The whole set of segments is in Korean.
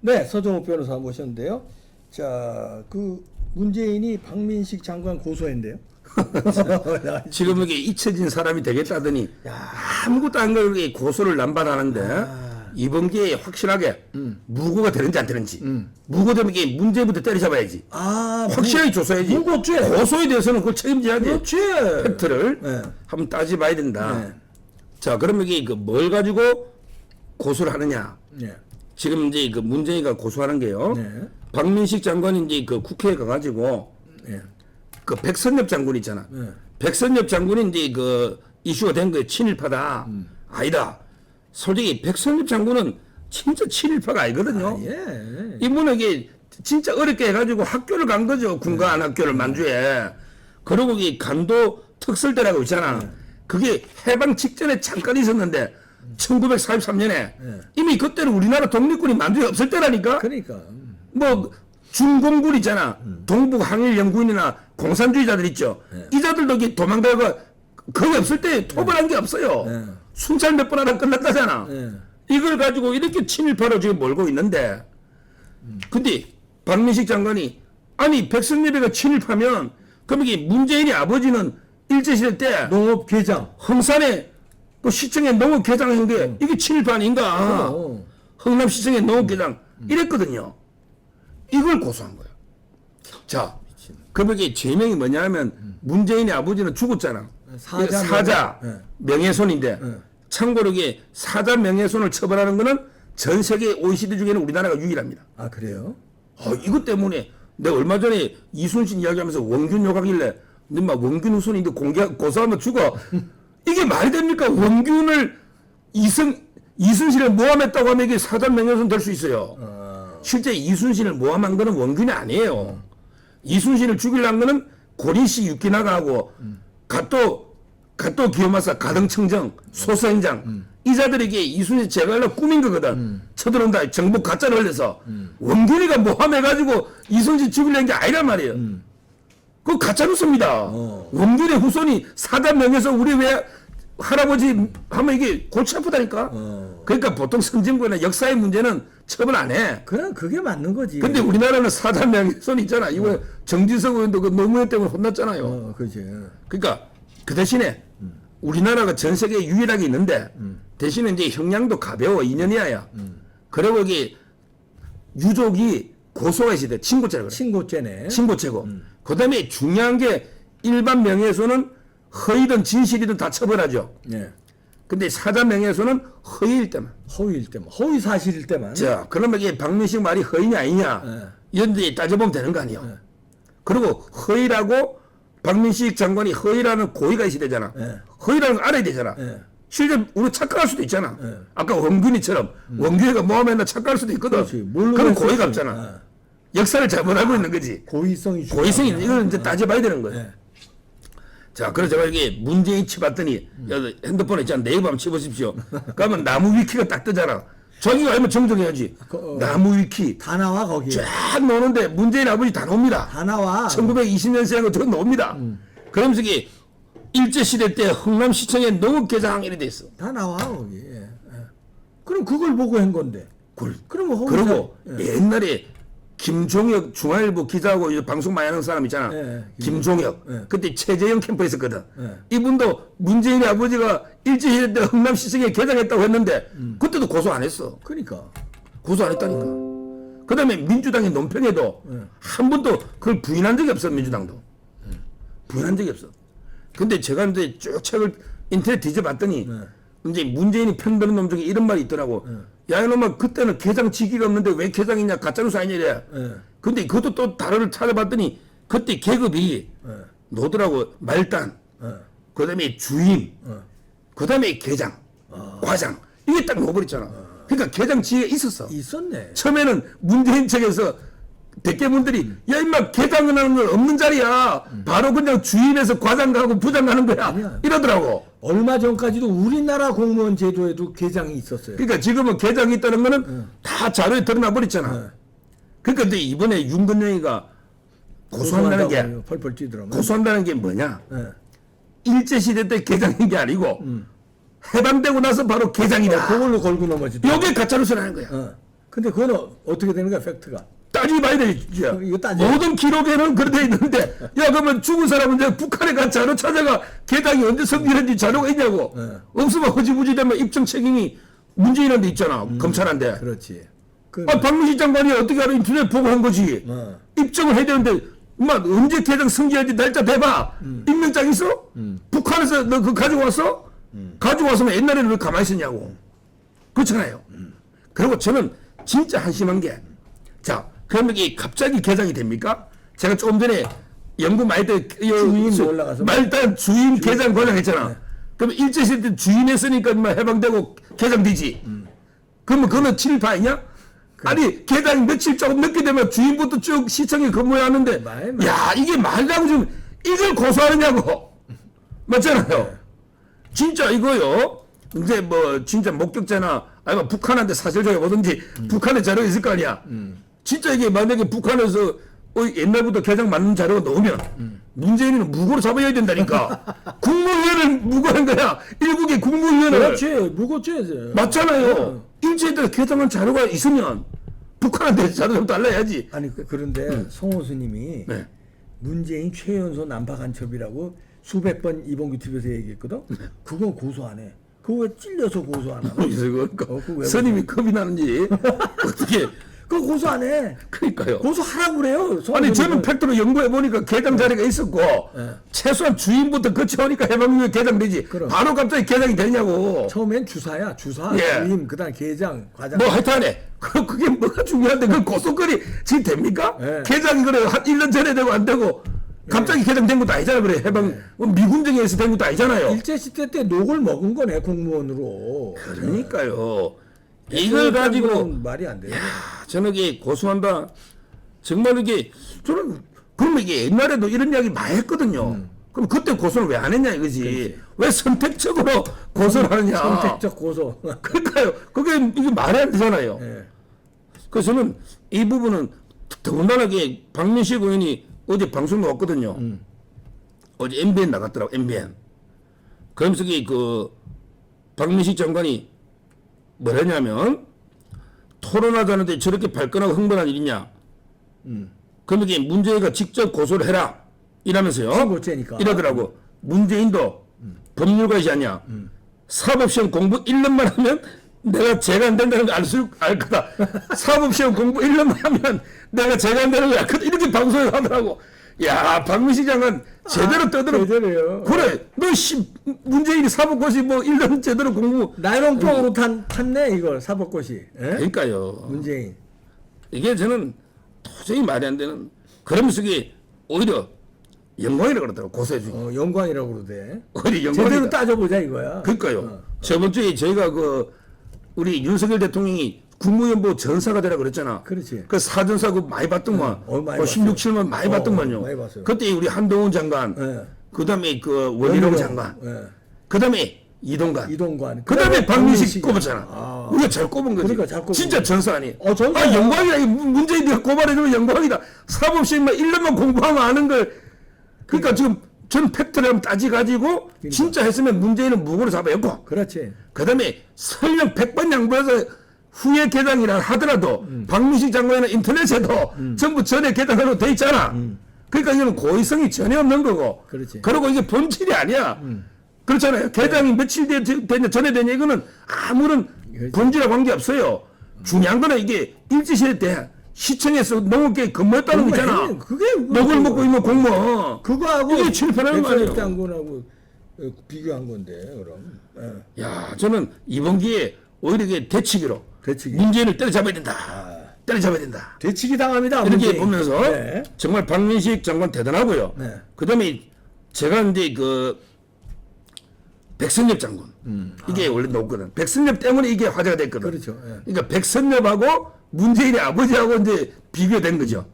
네, 서정욱 변호사 모셨는데요. 자, 그 문재인이 박민식 장관 고소했는데요. 지금 이게 잊혀진 사람이 되겠다더니 아무것도 안 그렇게 고소를 남발하는데 이번 기회에 확실하게 무고가 되는지 안 되는지 무고되면 이게 문제부터 때려잡아야지. 확실하게 조사해야지. 무고죄. 고소에 대해서는 그걸 책임져야지. 그렇지. 팩트를 네. 한번 따져봐야 된다. 네. 자, 그러면 이게 그 뭘 가지고 고소를 하느냐? 네. 지금 이제 그 문재인이가 고소하는 게요. 네. 박민식 장관이 이제 그 국회에 가가지고 네. 그 백선엽 장군 있잖아. 네. 백선엽 장군이 이제 그 이슈가 된 거예요. 친일파다. 아니다. 솔직히 백선엽 장군은 진짜 친일파가 아니거든요. 예. 이분에게 진짜 어렵게 해가지고 학교를 간 거죠. 군관 학교를 만주에. 그리고 이 간도 특설대라고 있잖아. 그게 해방 직전에 잠깐 있었는데 1943년에 이미 그때는 우리나라 독립군이 만주에 없을 때라니까. 그러니까. 뭐 중공군 있잖아. 동북 항일 연구인이나 공산주의자들 있죠. 이자들도 이게 도망가가 거의 없을 때 토벌한 게 없어요. 순찰 몇 번 하다 끝났다잖아. 이걸 가지고 이렇게 친일파로 지금 몰고 있는데 근데 박민식 장관이 아니 백선엽이가 친일파면 그럼 이게 문재인이 아버지는 일제시대 때 농업개장. 흥산에 그 시청에 농업개장한 게 이게 친일파 아닌가. 흥남시청에 농업개장 이랬거든요. 이걸 고소한 거예요. 자, 그럼 이게 죄명이 뭐냐면 문재인의 아버지는 죽었잖아. 사자 명예훼손인데 참고로 이게 사자 명예훼손을 처벌하는 거는 전 세계 OECD 중에는 우리나라가 유일합니다. 아, 그래요? 이것 때문에 내가 얼마 전에 이순신 이야기하면서 원균 욕하길래 너 원균 후손인데 고소하면 죽어. 이게 말이 됩니까? 원균을 이순신을 모함했다고 하면 이게 사자 명예훼손 될 수 있어요. 실제 이순신을 모함한 거는 원균이 아니에요. 이순신을 죽이려는 거는 고린씨 유키나가하고 가또 기요마사 가등청정 소서행장 이 자들에게 이순신 제갈로 꾸민 거거든. 쳐들어온다 정복 가짜를 흘려서 원균이가 모함해가지고 이순신 죽이려는 게 아니란 말이에요. 그거 가짜 뉴스입니다. 원균의 후손이 사자 명예훼손 우리 왜 할아버지 하면 이게 골치 아프다니까. 그러니까 보통 선진국이나 역사의 문제는 처벌 안 해. 그냥 그게 맞는 거지. 근데 우리나라는 사자 명예훼손 있잖아. 이거 정진석 의원도 그 노무현 때문에 혼났잖아요. 그지. 그러니까 그 대신에 우리나라가 전 세계에 유일하게 있는데 대신에 이제 형량도 가벼워 2년 이하야. 그리고 이게 유족이 고소가 시대 친고죄라 그래. 친고죄네. 친고죄고. 그다음에 중요한 게 일반 명예훼손은 허위든 진실이든 다 처벌하죠. 네. 근데 사자 명예훼손은 허위일 때만. 허위일 때만. 허위 사실일 때만. 자, 그러면 이게 박민식 말이 허위냐 아니냐 이런 데 따져보면 되는 거 아니에요. 그리고 허위라고 박민식 장관이 허위라는 고의가 있어야 되잖아. 허위라는 걸 알아야 되잖아. 실제 우리 착각할 수도 있잖아. 아까 원균이처럼 원균이가 모함했나 착각할 수도 있거든. 그럼 고의가 없잖아. 역사를 잘못 알고 있는 거지. 고의성이 고의성이 이걸 이제 따져봐야 되는 거예요. 자, 그래서 제가 이게 문재인 치봤더니 핸드폰에 있잖아. 네이버 한번 치보십시오. 그러면 나무 위키가 딱 뜨잖아. 자기가 알면 정정해야지. 나무 위키 다 나와 거기에. 쫙 나오는데 문재인 아버지 다 나옵니다. 다 나와. 1920년생하고 더 나옵니다. 그러면서 이게 일제시대 때 흥남시청에 농업개장 이래 돼 있어. 다 나와 거기. 그럼 그걸 보고 한 건데. 그러면 허위. 그리고 옛날에 김종혁 중앙일보 기자하고 이제 방송 많이 하는 사람 있잖아. 김종혁. 그때 최재형 캠프에 있었거든. 이분도 문재인의 아버지가 일제시대 때 흥남시청에 개장했다고 했는데 그때도 고소 안 했어. 그러니까. 고소 안 했다니까. 그 다음에 민주당의 논평에도 한 번도 그걸 부인한 적이 없어. 민주당도. 부인한 적이 없어. 근데 제가 이제 쭉 책을 인터넷 뒤져봤더니 이제 문재인이 편드는 놈 중에 이런 말이 있더라고. 야, 이놈아, 그때는 개장 지기가 없는데 왜 개장이냐, 가짜뉴스 아니냐, 이래. 근데 그것도 또 다른 찾아봤더니 그때 계급이 노더라고. 말단, 그 다음에 주임, 그 다음에 개장, 과장. 이게 딱 넣어버렸잖아. 그러니까 개장 지위가 있었어. 있었네. 처음에는 문재인 측에서 대깨분들이 야 임마 개장을 하는 건 없는 자리야. 바로 그냥 주임에서 과장 가고 부장 가는 거야. 아니야. 이러더라고. 얼마 전까지도 우리나라 공무원 제도에도 개장이 있었어요. 그러니까 지금은 개장이 있다는 거는 다 자료에 드러나 버렸잖아. 그러니까 근데 이번에 윤건영이가 고소한다는 게 펄펄 뛰더라고. 고소한다는 게 뭐냐? 일제시대 때 개장인 게 아니고 해방되고 나서 바로 개장이다. 그걸로 걸고 넘어지다. 요게 가짜뉴스라는 거야. 근데 그건 어떻게 되는 거야, 팩트가? 따지봐야 되지. 이거 따져야 모든 기록에는 그렇게 있는데, 야, 그러면 죽은 사람은 이제 북한에 간 자료 찾아가 개당이 언제 성립했는지 자료가 있냐고. 네. 없으면 허지부지 되면 입증 책임이 문재인한테 있잖아. 검찰한테. 그렇지. 그, 박민식 장관이 어떻게 알아? 인터넷 보고 한 거지. 어. 입증을 해야 되는데, 언제 개당 성지할지 날짜 대봐. 임명장 있어? 북한에서 너 그거 가지고 왔어? 가지고 왔으면 옛날에는 왜 가만히 있었냐고. 그렇잖아요. 그리고 저는 진짜 한심한 게, 자, 그러면 이게 갑자기 개장이 됩니까? 제가 조금 전에 연구 많이 때 주임 올라가서 말단 주임 개장 권장했잖아. 그러면 일제시대 때 주임 했으니까 해방되고 개장되지. 그러면 그거는 친일파이냐? 아니 개장 며칠 조금 늦게 되면 주임부터 쭉 시청에 근무해야 하는데 말. 야 이게 말이라고 지금 이걸 고소하느냐고. 맞잖아요. 진짜 이거요. 이제 뭐 진짜 목격자나 아니면 북한한테 사실 저기 뭐든지 북한에 자료가 있을 거 아니야. 진짜 이게 만약에 북한에서 옛날부터 개장 맞는 자료가 나오면 문재인은 무고로 잡아야 된다니까. 국무위원을 무고한 거야. 일국의 국무위원을. 그렇지. 무고죄지. 맞잖아요. 일제에 때 개장한 자료가 있으면 북한한테 자료 좀 달라야지. 아니 그런데 송호수님이 네. 문재인 최연소 난파 간첩이라고 수백 번 이봉규 TV에서 얘기했거든. 그건 고소 안 해. 그거 왜 찔려서 고소 안 하나? 그래서 그거 왜 스님이 겁이 나는지 어떻게 그거 고소 안 해. 그러니까요. 고소하라고 그래요. 아니 저는 팩트로 연구해 보니까 개장 자리가 있었고 네. 최소한 주임부터 거쳐오니까 해방유예 개장되지. 그럼. 바로 갑자기 개장이 되냐고. 처음엔 주사야. 주사, 예. 주임, 그다음 게장, 과장. 뭐 하여튼에 그게 뭐가 중요한데 그 고소거리 지금 됩니까? 예. 개장이 그래 한 1년 전에 되고 안 되고 갑자기 개장된 것도 아니잖아. 그래 해방 뭐 미군정에서 된 것도 아니잖아요. 일제시대 때 녹을 먹은 거네 공무원으로. 그러니까요. 이걸 가지고 말이 안 돼요. 저는 이게 고소한다. 정말 이게 저는 그러면 이게 옛날에도 이런 이야기 많이 했거든요. 그럼 그때 고소를 왜 안 했냐 이거지. 그렇지. 왜 선택적으로 고소를 하느냐. 선택적 고소. 그러니까요. 그게 이게 말이 안 되잖아요. 예. 그래서 저는 이 부분은 더군다나 이게 박민식 의원이 어제 방송 나왔거든요. 어제 MBN 나갔더라고 MBN. 그러면서 그 박민식 장관이 뭐라냐면 토론하자는데 저렇게 발끈하고 흥분한 일이냐. 그러면 이게 문재인가 직접 고소를 해라 이러면서요. 선거제니까. 이러더라고. 문재인도 법률가이지 않냐. 사법시험 공부 1년만 하면 내가 죄가 안 된다는 걸 알 거다. 사법시험 공부 1년만 하면 내가 죄가 안 되는 걸 알 거다. 이렇게 방송을 하더라고. 야, 박민식 장관 제대로 떠들어. 제대로요. 그래. 너 문재인이 사법고시 뭐 1년 제대로 공부. 나이롱병으로 탔네 이걸 사법고시. 예? 그러니까요. 문재인. 이게 저는 도저히 말이 안 되는. 그러면서 이게 오히려 영광이라고 그러더라고. 고소해주고. 영광이라고 그러대. 오히려 영광이다. 제대로 따져보자 이거야. 그러니까요. 저번 주에 저희가 우리 윤석열 대통령이 국무연보 전사가 되라 그랬잖아. 그렇지. 그 사전사 그 많이 받던만. 많이 16, 7만 많이 받던만요. 많이 봤어요. 그때 우리 한동훈 장관, 예. 그다음에 그 원희룡 장관, 예. 그다음에 이동관, 이동관. 그다음에 박민식 박민식이. 꼽았잖아. 아. 우리가 잘 꼽은 거지. 그러니까 잘 꼽은 진짜 전사 아니. 전사야. 아 영광이다. 이 문재인 네가 고발해주면 영광이다. 사법시험만 1년만 공부하면 아는 걸. 그러니까 지금 전 팩트를 한번 따지가지고 진짜 했으면 문재인은 무고로 잡아였고. 그렇지. 그다음에 설령 100번 양보해서 후에 개장이라 하더라도 박민식 장관이나 인터넷에도 전부 전에 개장으로 돼 있잖아. 그러니까 이거는 고의성이 전혀 없는 거고. 그렇지. 그리고 이게 본질이 아니야. 그렇잖아요. 개장이 며칠 되냐 전에 되냐 이거는 아무런 본질과 관계 없어요. 중요한 거는 이게 일제시대 때 시청에서 농업계에 근무했다는 거잖아. 그게 녹을 먹고 있는 공무원. 그거하고 이게 출판하는 거 아니에요. 장군하고 비교한 건데 그럼. 예. 야, 저는 이번 기회에 오히려 이게 대치기로 대치기. 문재인을 때려잡아야 된다. 때려잡아야 된다. 대치기 당합니다. 이렇게 문재인. 보면서 네. 정말 박민식 장관 대단하고요. 네. 그다음에 제가 이제 백선엽 장군 이게 원래 높거든. 백선엽 때문에 이게 화제가 됐거든. 그렇죠. 예. 그러니까 백선엽하고 문재인의 아버지하고 이제 비교된 거죠.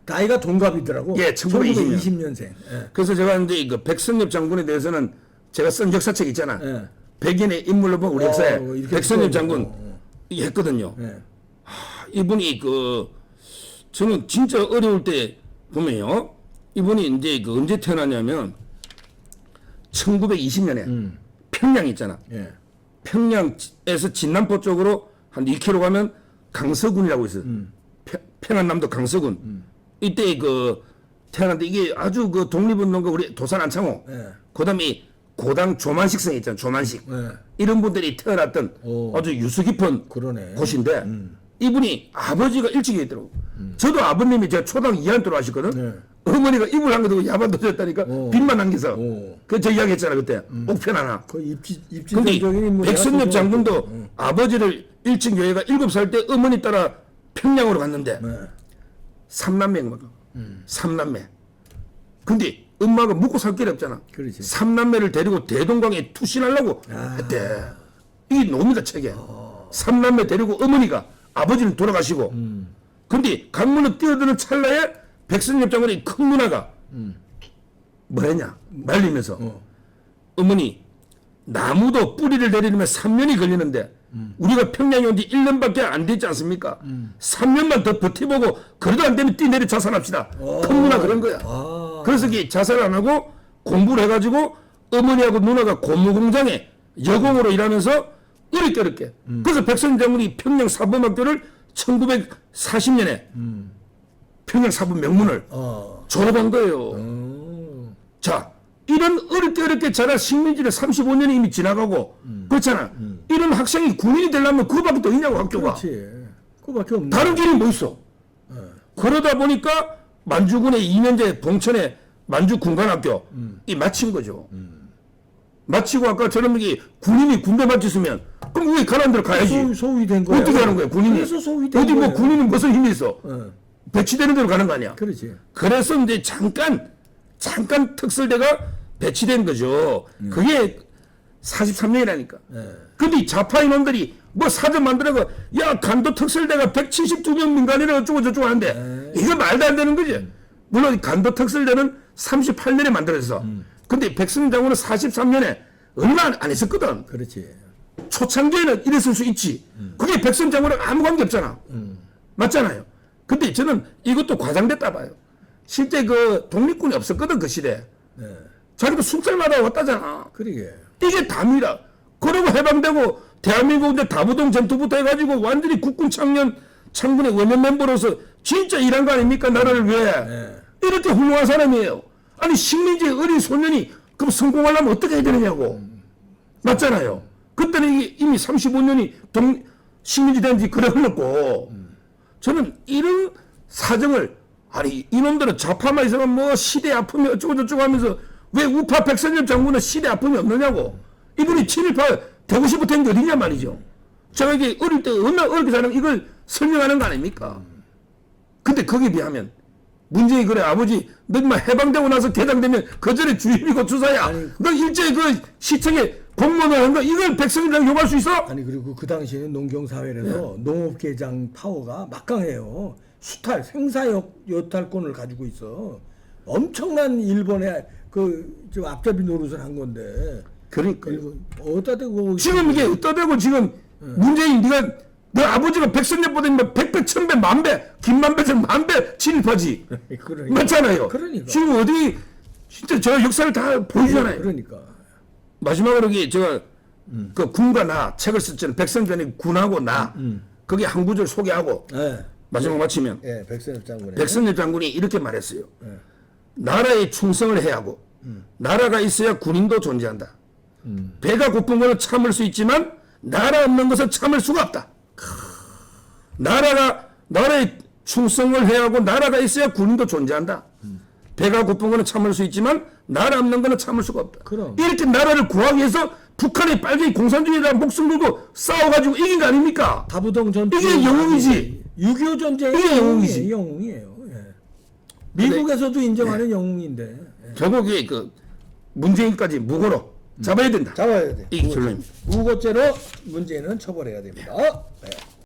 나이가 동갑이더라고. 예, 1920 1920년생. 예. 그래서 제가 이제 백선엽 장군에 대해서는 제가 쓴 역사책 있잖아. 예. 백인의 인물로 보면 우리 역사에 이렇게 백선엽 써있는 장군 거. 이게 했거든요. 예. 이분이 저는 진짜 어려울 때 보면요. 이분이 이제 언제 태어났냐면 1920년에 평양 있잖아. 예. 평양에서 진남포 쪽으로 한 2km 가면 강서군이라고 있어요. 평안남도 강서군. 이때 그 태어났는데 이게 아주 그 독립운동가 우리 도산 안창호. 예. 그다음에 고당 조만식 성 있잖아요. 조만식. 예. 이런 분들이 태어났던 오. 아주 유수 깊은 그러네. 곳인데 이분이 아버지가 일찍 했더라고. 저도 아버님이 제가 초등 2학년 들어가셨거든. 네. 어머니가 이불 한 거도 야반도 졌다니까 오. 빚만 남겨서. 오. 그 저 이야기 했잖아 그때. 옥편 하나. 그 근데 입지적인 인물이야. 백선엽 장군도 아버지를 일찍 여해가 7살 때 어머니 따라 평양으로 갔는데 네. 3남매가 삼남매. 근데 엄마가 묵고 살 길이 없잖아. 그렇지. 3남매를 데리고 대동강에 투신하려고 했대. 이게 놈이다 책에. 3남매 데리고 어머니가 아버지는 돌아가시고. 근데 강문을 뛰어드는 찰나에 백선엽 장군의 큰 누나가 뭐랬냐 말리면서 어머니 나무도 뿌리를 내리려면 3년이 걸리는데 우리가 평양에 온 지 1년밖에 안 됐지 않습니까? 3년만 더 버텨보고 그래도 안 되면 뛰내려 자살합시다. 큰 누나 그런 거야. 그래서 이게 자살 안 하고 공부를 해가지고 어머니하고 누나가 고무공장에 여공으로 일하면서 어렵게 그래서 백선엽 장군이 평양 사범학교를 1940년에 평양 사범 명문을 졸업한 거예요. 자, 이런 어렵게 자란 식민지를 35년이 이미 지나가고 그렇잖아. 이런 학생이 군인이 되려면 그거밖에 더 있냐고 학교가. 그렇지. 그거밖에 없네. 다른 길이 뭐 있어? 그러다 보니까 만주군의 2년제 봉천의 만주 군관학교 이 마친 거죠. 마치고 아까 저런 게 군인이 군대 마쳤으면 그럼 왜 가는 데로 가야지. 소위된 거야. 어떻게 하는 거야 군인이? 그래서 소위된 어디 뭐 거예요. 군인은 무슨 힘이 있어? 어. 배치되는 대로 가는 거 아니야? 그렇지. 그래서 이제 잠깐 특설대가 배치된 거죠. 그게 43년이라니까. 근데 좌파 인원들이 뭐 사전 만들어가 야 간도 특설대가 172명 민간인을 어쩌고 저쩌고 하는데 이거 말도 안 되는 거지. 물론 간도 특설대는 38년에 만들어져서 근데 백승 장군은 43년에 얼마 안 했었거든. 그렇지. 초창기에는 이랬을 수 있지. 그게 백선 장군랑 아무 관계 없잖아. 맞잖아요. 근데 저는 이것도 과장됐다 봐요. 실제 그 독립군이 없었거든 그 시대에. 네. 자기도 순찰마다 왔다잖아. 그러게. 이게 담이라. 그러고 해방되고 대한민국 이제 다부동 전투부터 해가지고 완전히 국군 창군의 원년 멤버로서 진짜 일한 거 아닙니까 나라를 위해. 네. 이렇게 훌륭한 사람이에요. 아니 식민지의 어린 소년이 그럼 성공하려면 어떻게 해야 되느냐고. 맞잖아요. 그때는 이게 이미 35년이 식민지 된 지 그래 흘렀고 저는 이런 사정을 아니 이놈들은 좌파만 있으면 뭐 시대 아픔이 어쩌고 저쩌고 하면서 왜 우파 백선엽 장군은 시대 아픔이 없느냐고. 이분이 친일파 되고 싶었던 게 어디냐 말이죠. 제가 이게 어릴 때 얼마나 어렵게 사는 이걸 설명하는 거 아닙니까? 근데 거기에 비하면 문재인이 그래 아버지 너 인마 해방되고 나서 개장되면 그 전에 주임이고 주사야. 너 일제히 그 시청에 공무원을 한 거 이걸 백성이랑 욕할 수 있어? 아니 그리고 그 당시에는 농경사회라서 농업개장 파워가 막강해요. 수탈 생사역 여탈권을 가지고 있어. 엄청난 일본의 그 앞잡이 노릇을 한 건데. 그러니까 일본 어디다 대고 지금 이게 어디다 대고 지금 문재인 네가 너 아버지가 백선엽보다 뭐 100배, 1000배, 만배, 김만배처럼 만배 친일파지. 그러니까. 맞잖아요. 그러니까. 지금 어디 진짜 저 역사를 다 보여주잖아요. 그러니까. 마지막으로 제가 그 군과 나 책을 썼잖아요. 백선전이 군하고 나 거기 한 구절 소개하고 네. 마지막 마치면 예, 백선엽 장군의. 백선엽 장군이 이렇게 말했어요. 나라에 충성을 해야 하고 나라가 있어야 군인도 존재한다. 배가 고픈 것은 참을 수 있지만 나라 없는 것은 참을 수가 없다. 나라에 충성을 해야 하고 나라가 있어야 군인도 존재한다. 배가 고픈 거는 참을 수 있지만 나라 없는 거는 참을 수가 없다. 그럼. 이렇게 나라를 구하기 위해서 북한의 빨갱이 공산주의라는 목숨 걸고 싸워가지고 이긴 거 아닙니까? 다부동 전투. 이게 영웅이지. 6.25 전쟁의 이게 영웅이지. 영웅이에요. 예. 미국에서도 인정하는 영웅인데. 예. 결국에 그 문재인까지 무고로 잡아야 된다. 잡아야 돼. 이게 결론입니다. 무고죄로 문재인은 처벌해야 됩니다. 네.